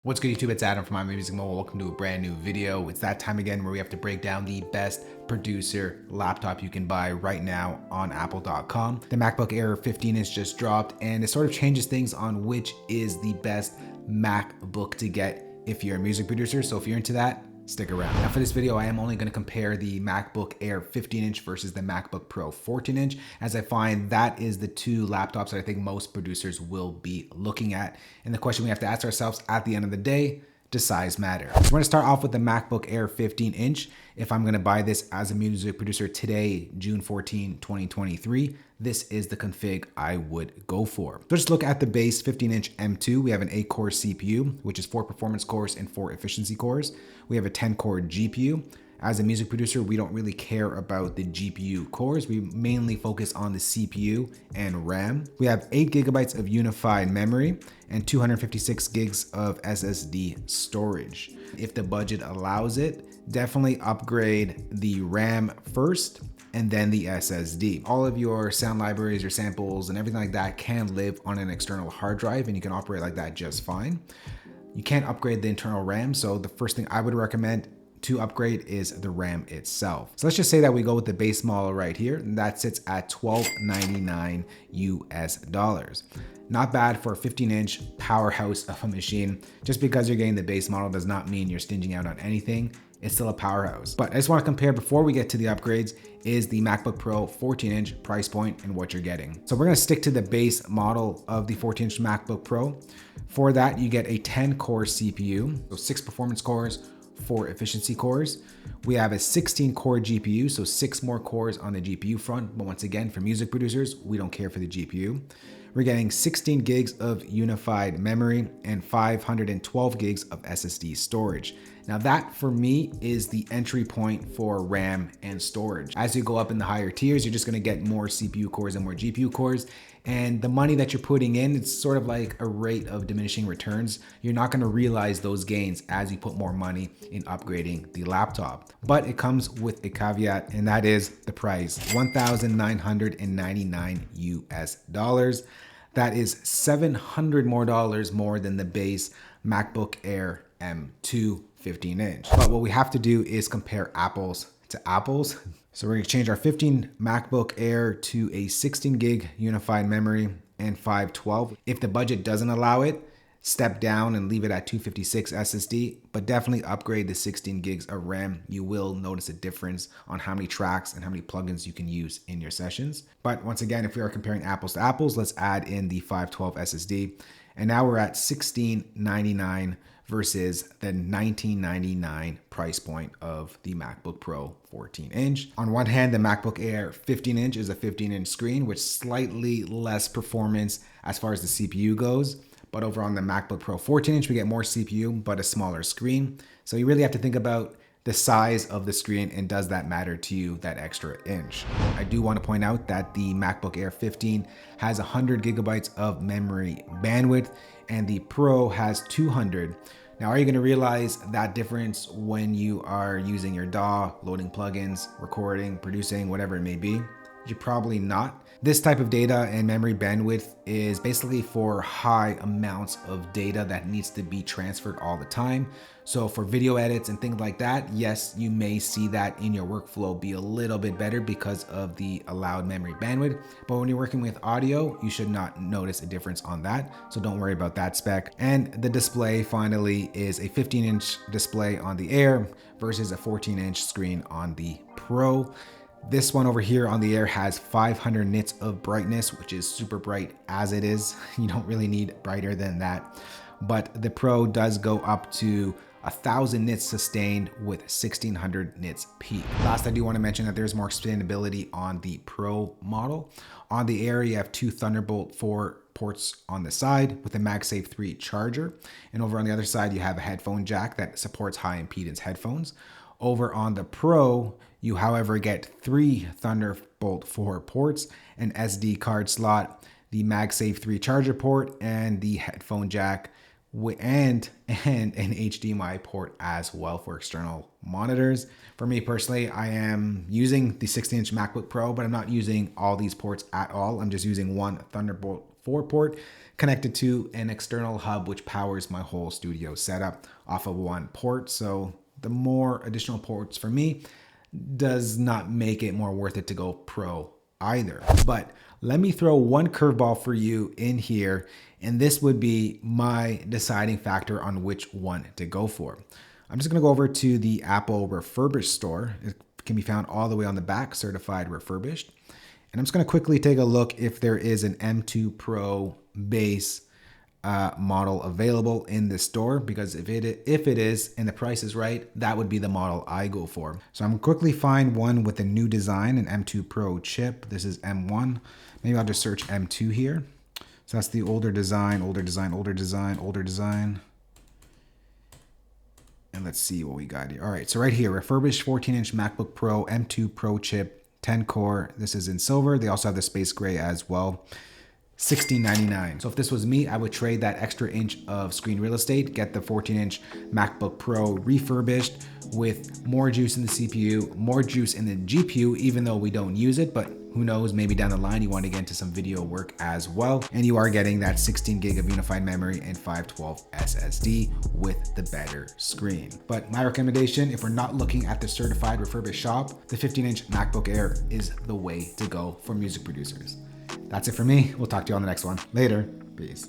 What's good YouTube, it's Adam from My Music Mobile. Welcome to a brand new video. It's that time again where we have to break down the best producer laptop you can buy right now on apple.com. The MacBook Air 15-inch just dropped and it sort of changes things on which is the best MacBook to get if you're a music producer. So if you're into that, stick around. Now for this video, I am only going to compare the MacBook Air 15-inch versus the MacBook Pro 14-inch, as I find that is the two laptops that I think most producers will be looking at. And the question we have to ask ourselves at the end of the day, does size matter? So we're going to start off with the MacBook Air 15-inch. If I'm going to buy this as a music producer today, June 14, 2023, this is the config I would go for. So just look at the base 15-inch M2. We have an 8-core CPU, which is 4 performance cores and 4 efficiency cores. We have a 10-core GPU. As a music producer, we don't really care about the GPU cores. We mainly focus on the CPU and RAM. We have 8 gigabytes of unified memory and 256 gigs of SSD storage. If the budget allows it, definitely upgrade the RAM first and then the SSD. All of your sound libraries, your samples, and everything like that can live on an external hard drive, and you can operate like that just fine. You can't upgrade the internal RAM, so the first thing I would recommend to upgrade is the RAM itself. So let's just say that we go with the base model right here, and that sits at $1299 US. Not bad for a 15-inch powerhouse of a machine. Just because you're getting the base model does not mean you're stinging out on anything. It's still a powerhouse. But I just want to compare before we get to the upgrades is the MacBook Pro 14-inch price point and what you're getting. So we're going to stick to the base model of the 14-inch MacBook Pro. For that, you get a 10-core CPU, so 6 performance cores, 4 efficiency cores. We have a 16-core GPU, so 6 more cores on the GPU front. But once again, for music producers, we don't care for the GPU. We're getting 16 gigs of unified memory and 512 gigs of SSD storage. Now that for me is the entry point for RAM and storage. As you go up in the higher tiers, you're just gonna get more CPU cores and more GPU cores. And the money that you're putting in, it's sort of like a rate of diminishing returns. You're not gonna realize those gains as you put more money in upgrading the laptop. But it comes with a caveat, and that is the price, $1,999 US. That is $700 more than the base MacBook Air M2 15-inch. But what we have to do is compare apples to apples. So we're gonna change our 15 MacBook Air to a 16 gig unified memory and 512. If the budget doesn't allow it, step down and leave it at 256 SSD, but definitely upgrade the 16 gigs of RAM. You will notice a difference on how many tracks and how many plugins you can use in your sessions. But once again, if we are comparing apples to apples, let's add in the 512 SSD. And now we're at $1699 versus the $1999 price point of the MacBook Pro 14-inch. On one hand, the MacBook Air 15-inch is a 15-inch screen with slightly less performance as far as the CPU goes. But over on the MacBook Pro 14-inch, we get more CPU, but a smaller screen. So you really have to think about the size of the screen and does that matter to you, that extra inch. I do want to point out that the MacBook Air 15 has 100 gigabytes of memory bandwidth and the Pro has 200. Now, are you going to realize that difference when you are using your DAW, loading plugins, recording, producing, whatever it may be? You're probably not. This type of data and memory bandwidth is basically for high amounts of data that needs to be transferred all the time. So for video edits and things like that, yes, you may see that in your workflow be a little bit better because of the allowed memory bandwidth. But when you're working with audio, you should not notice a difference on that. So don't worry about that spec. And the display finally is a 15-inch display on the Air versus a 14-inch screen on the Pro. This one over here on the Air has 500 nits of brightness, which is super bright as it is. You don't really need brighter than that. But the Pro does go up to 1,000 nits sustained with 1,600 nits peak. Last, I do want to mention that there's more expandability on the Pro model. On the Air, you have 2 Thunderbolt 4 ports on the side with a MagSafe 3 charger. And over on the other side, you have a headphone jack that supports high impedance headphones. Over on the Pro, you, however, get 3 Thunderbolt 4 ports, an SD card slot, the MagSafe 3 charger port, and the headphone jack, and an HDMI port as well for external monitors. For me personally, I am using the 16-inch MacBook Pro, but I'm not using all these ports at all. I'm just using one Thunderbolt 4 port connected to an external hub, which powers my whole studio setup off of one port. So the more additional ports for me does not make it more worth it to go pro either. But let me throw one curveball for you in here, and this would be my deciding factor on which one to go for. I'm just gonna go over to the Apple Refurbished store. It can be found all the way on the back, certified refurbished. And I'm just gonna quickly take a look if there is an M2 Pro base model available in this store, because if it is and the price is right, that would be the model I go for. So I'm gonna quickly find one with a new design, an M2 Pro chip. This is M1. Maybe I'll just search M2 here. So that's the older design, older design, older design, older design. And let's see what we got here. All right, so right here, refurbished 14-inch MacBook Pro M2 Pro chip, 10 core. This is in silver. They also have the space gray as well. $16.99. So if this was me, I would trade that extra inch of screen real estate, get the 14-inch MacBook Pro refurbished with more juice in the CPU, more juice in the GPU, even though we don't use it, but who knows, maybe down the line you want to get into some video work as well. And you are getting that 16 gig of unified memory and 512 SSD with the better screen. But my recommendation, if we're not looking at the certified refurbished shop, the 15-inch MacBook Air is the way to go for music producers. That's it for me. We'll talk to you on the next one. Later. Peace.